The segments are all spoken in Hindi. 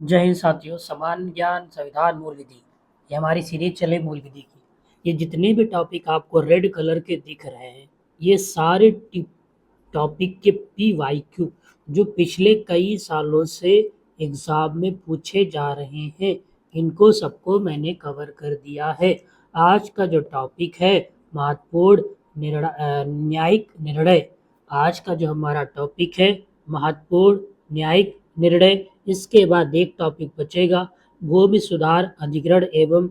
जय हिंद साथियों। समान ज्ञान संविधान मूल विधि, ये हमारी सीरीज चले मूल विधि की। ये जितने भी टॉपिक आपको रेड कलर के दिख रहे हैं, ये सारे टॉपिक के PYQ जो पिछले कई सालों से एग्जाम में पूछे जा रहे हैं, इनको सबको मैंने कवर कर दिया है। आज का जो टॉपिक है महत्वपूर्ण न्यायिक निर्णय। आज का जो हमारा टॉपिक है महत्वपूर्ण न्यायिक निर्णय। इसके बाद एक टॉपिक बचेगा भूमि सुधार अधिग्रहण एवं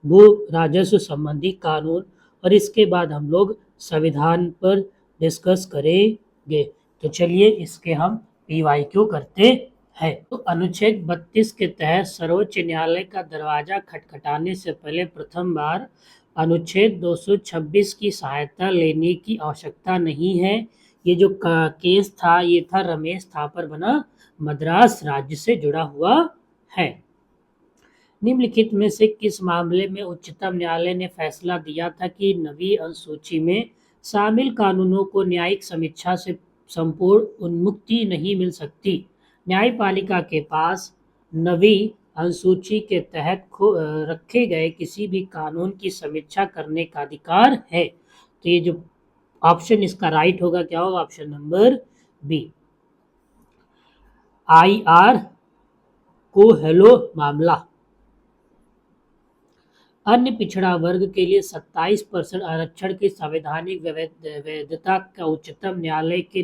भू राजस्व संबंधी कानून, और इसके बाद हम लोग संविधान पर डिस्कस करेंगे। तो चलिए इसके हम PYQ करते हैं। तो अनुच्छेद 32 के तहत सर्वोच्च न्यायालय का दरवाजा खटखटाने से पहले प्रथम बार अनुच्छेद 226 की सहायता लेने की आवश्यकता नहीं है। ये जो केस था ये था रमेश थापर बना मद्रास राज्य से जुड़ा हुआ है। निम्नलिखित में से किस मामले में उच्चतम न्यायालय ने फैसला दिया था कि नवीं अनुसूची में शामिल कानूनों को न्यायिक समीक्षा से संपूर्ण उन्मुक्ति नहीं मिल सकती? न्यायपालिका के पास नवीं अनुसूची के तहत रखे गए किसी भी कानून की समीक्षा करने का अधिकार है। तो ये जो ऑप्शन इसका राइट होगा क्या होगा? Option number B. IR को हेलो मामला। अन्य पिछड़ा वर्ग के लिए 27% आरक्षण की संवैधानिक वैधता का उच्चतम न्यायालय के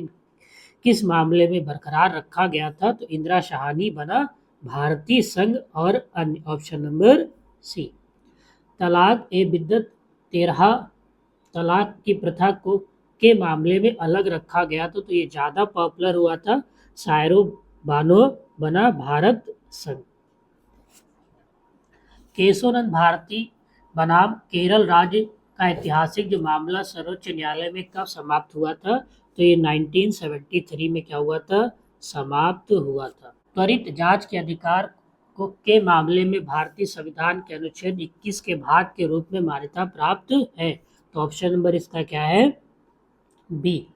किस मामले में बरकरार रखा गया था? तो इंदिरा शाहनी बना भारतीय संघ और अन्य। Option number C. तलाक ए बिद्दत 13 तलाक की प्रथा को के मामले में अलग रखा गया था, तो ये ज़्यादा पॉपुलर हुआ था शायरो बानो बना भारत संघ। केशवनंद भारती बनाम केरल राज्य का ऐतिहासिक जो मामला सर्वोच्च न्यायालय में कब समाप्त हुआ था? तो ये 1973 में क्या हुआ था? समाप्त हुआ था। त्वरित जांच के अधिकार के मामले में भारतीय संविधान के अनुच्छेद 21 के भाग के रूप में मान्यता प्राप्त है। तो ऑप्शन नंबर इसका क्या है? बी।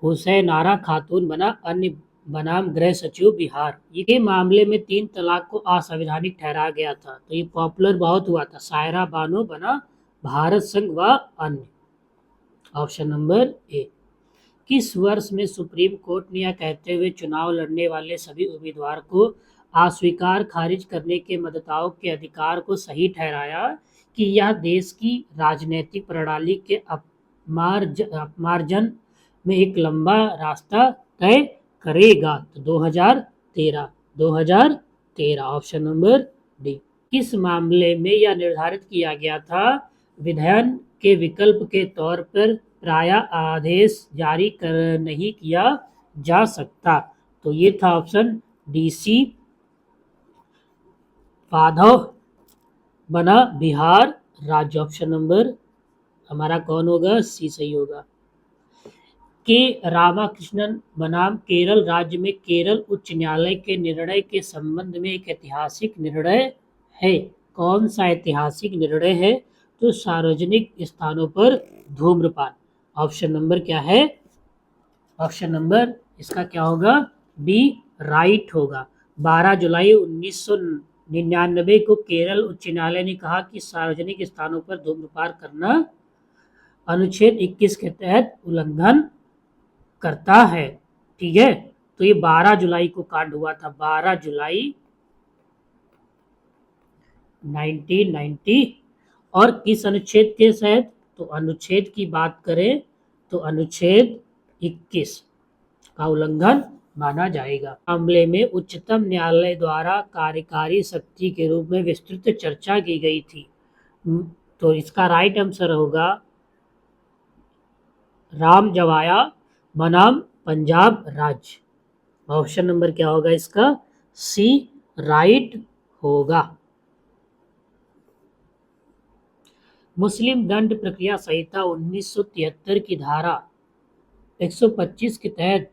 हुसैन आरा खातून बना अन्य बनाम गृह सचिव बिहार। ये मामले में 3 तलाक को असंवैधानिक ठहराया गया था, तो ये पॉपुलर बहुत हुआ था। सायरा बानो बना भारत संघ व अन्य। Option number A. किस वर्ष में सुप्रीम कोर्ट ने यह कहते हुए चुनाव लड़ने वाले सभी उम्मीदवार को अस्वीकार खारिज करने के मतदाताओं के अधिकार को सही ठहराया कि यह देश की राजनीतिक प्रणाली के अपमार्जन में एक लंबा रास्ता तय करेगा? तो 2013 ऑप्शन नंबर डी। किस मामले में यह निर्धारित किया गया था विधायन के विकल्प के तौर पर प्राया आदेश जारी कर नहीं किया जा सकता? तो ये था ऑप्शन डी सी। माधव बना बिहार राज्य। ऑप्शन नंबर हमारा कौन होगा? सी सही होगा। के रामाकृष्णन बनाम केरल राज्य में केरल उच्च न्यायालय के निर्णय के संबंध में एक ऐतिहासिक निर्णय है। कौन सा ऐतिहासिक निर्णय है? तो सार्वजनिक स्थानों पर धूम्रपान। ऑप्शन नंबर क्या है? ऑप्शन नंबर इसका क्या होगा? बी राइट होगा। 12 जुलाई 1999 को केरल उच्च न्यायालय ने कहा कि सार्वजनिक स्थानों पर धूम्रपान करना अनुच्छेद 21 के तहत उल्लंघन करता है। ठीक है, तो ये 12 जुलाई को कांड हुआ था। 12 जुलाई 1990। और किस अनुच्छेद के तहत? तो अनुच्छेद की बात करें तो अनुच्छेद 21 का उल्लंघन माना जाएगा। मामले में उच्चतम न्यायालय द्वारा कार्यकारी शक्ति के रूप में विस्तृत चर्चा की गई थी। तो इसका राइट आंसर होगा राम जवाया बनाम पंजाब राज्य। ऑप्शन नंबर क्या होगा इसका? सी राइट होगा। मुस्लिम दंड प्रक्रिया संहिता 1973 की धारा 125 के तहत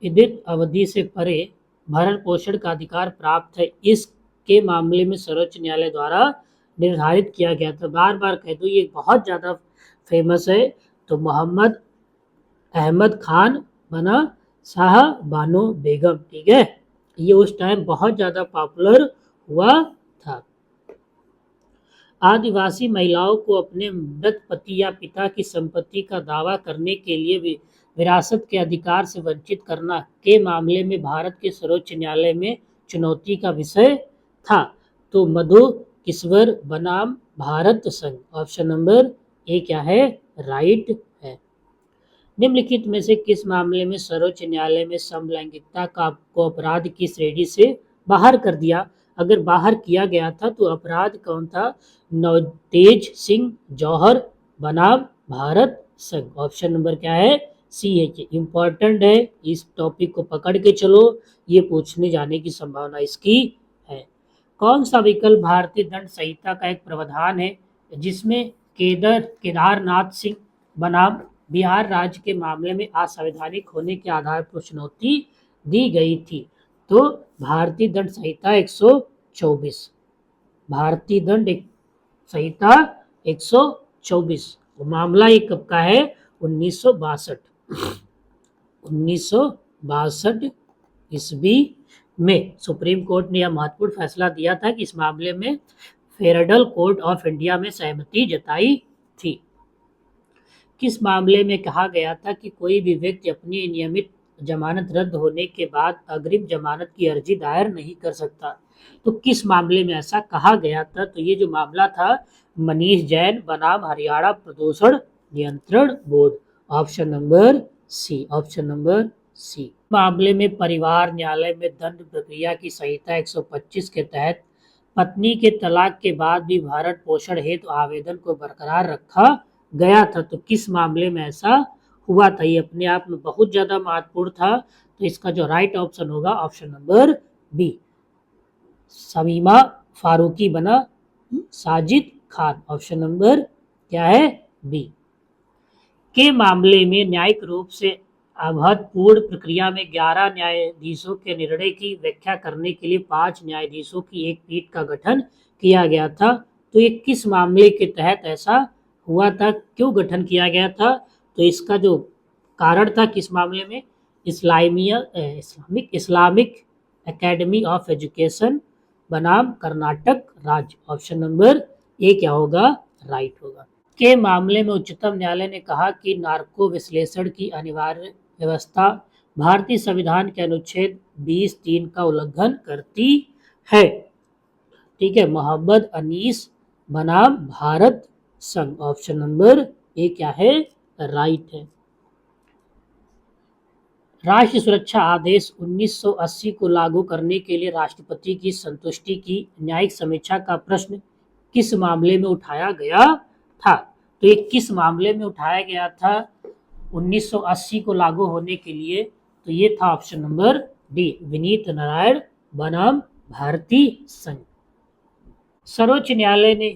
विधित अवधि से परे भरण पोषण का अधिकार प्राप्त है। इसके मामले में सर्वोच्च न्यायालय द्वारा निर्धारित किया गया था। बार बार कह दूं ये बहुत ज़्यादा फेमस है। तो मोहम्मद अहमद खान बना शाह बानो बेगम। ठीक है, ये उस टाइम बहुत ज़्यादा पॉपुलर हुआ था। आदिवासी महिलाओं को अपने मृत पति या पिता की संपत्ति का दावा करने के लिए विरासत के अधिकार से वंचित करना के मामले में भारत के सर्वोच्च न्यायालय में चुनौती का विषय था। तो मधु किश्वर बनाम भारत संघ, ऑप्शन नंबर ए क्या है, राइट है। निम्नलिखित में से किस मामले में सर्वोच्च न्यायालय में समलैंगिकता को अपराध की श्रेणी से बाहर कर दिया? अगर बाहर किया गया था तो अपराध कौन था? नवतेज सिंह जौहर बनाम भारत संघ, ऑप्शन नंबर क्या है, सी है। इंपॉर्टेंट है, इस टॉपिक को पकड़ के चलो, ये पूछने जाने की संभावना इसकी है। कौन सा विकल्प भारतीय दंड संहिता का एक प्रावधान है जिसमें केदारनाथ सिंह बनाम बिहार राज्य के मामले में असंवैधानिक होने के आधार पर चुनौती दी गई थी? तो भारतीय दंड संहिता 124, भारतीय दंड संहिता 124। मामला ये कब का है? 1962 ईस्वी में सुप्रीम कोर्ट ने यह महत्वपूर्ण फैसला दिया था कि इस मामले में फेडरल कोर्ट ऑफ इंडिया में सहमति जताई थी। किस मामले में कहा गया था कि कोई भी व्यक्ति अपनी नियमित जमानत रद्द होने के बाद अग्रिम जमानत की अर्जी दायर नहीं कर सकता? तो किस मामले में ऐसा कहा गया था? तो ये जो मामला था मनीष जैन बनाम हरियाणा प्रदूषण नियंत्रण बोर्ड, option number C, option number C. मामले में परिवार न्यायालय में दंड प्रक्रिया की संहिता 125 के तहत पत्नी के तलाक के बाद भी भरण पोषण हेतु आवेदन को बरकरार रखा गया था? तो किस मामले में ऐसा हुआ था? ये अपने आप में बहुत ज्यादा महत्वपूर्ण था। तो इसका जो राइट ऑप्शन होगा, option number B, Shamima Farooqui बना साजिद खान, ऑप्शन नंबर क्या है, बी। के मामले में न्यायिक रूप से अभूतपूर्व प्रक्रिया में 11 न्यायाधीशों के निर्णय की व्याख्या करने के लिए 5 न्यायाधीशों की एक पीठ का गठन किया गया था? तो ये किस मामले के तहत ऐसा हुआ था, क्यों गठन किया गया था? तो इसका जो कारण था किस मामले में, इस्लामिक एकेडमी ऑफ एजुकेशन बनाम कर्नाटक राज्य, ऑप्शन नंबर ए क्या होगा, राइट होगा। के मामले में उच्चतम न्यायालय ने कहा कि नार्को विश्लेषण की अनिवार्य व्यवस्था भारतीय संविधान के अनुच्छेद 20(3) का उल्लंघन करती है। ठीक है, मोहम्मद अनीस बनाम भारत संघ, ऑप्शन नंबर ए क्या है, राइट है। राष्ट्रीय सुरक्षा आदेश 1980 को लागू करने के लिए राष्ट्रपति की संतुष्टि की न्यायिक समीक्षा का प्रश्न किस मामले में उठाया गया था? तो ये किस मामले में उठाया गया था 1980 को लागू होने के लिए? तो ये था option number D, Vineet Narayan बनाम भारतीय संघ। सर्वोच्च न्यायालय ने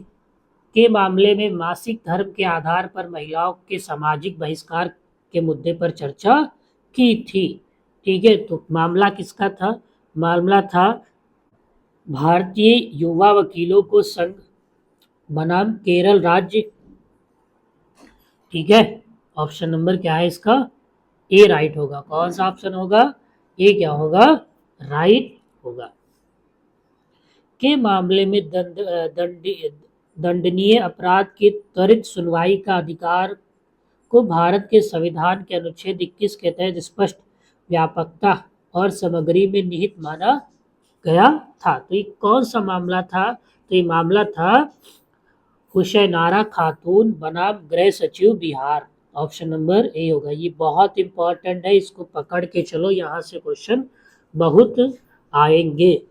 के मामले में मासिक धर्म के आधार पर महिलाओं के सामाजिक बहिष्कार के मुद्दे पर चर्चा की थी। ठीक है, तो मामला किसका था? मामला था भारतीय युवा वकीलों को संघ बनाम केरल राज्य। ठीक है, ऑप्शन नंबर क्या है इसका, ए राइट होगा। कौन सा ऑप्शन होगा, ए क्या होगा, राइट होगा। के मामले में दंडनीय अपराध की त्वरित सुनवाई का अधिकार को भारत के संविधान के अनुच्छेद 21 के तहत स्पष्ट व्यापकता और सामग्री में निहित माना गया था। तो ये कौन सा मामला था? तो ये मामला था हुसैनारा खातून बनाम गृह सचिव बिहार, ऑप्शन नंबर ए होगा। ये बहुत इंपॉर्टेंट है, इसको पकड़ के चलो, यहाँ से क्वेश्चन बहुत आएंगे।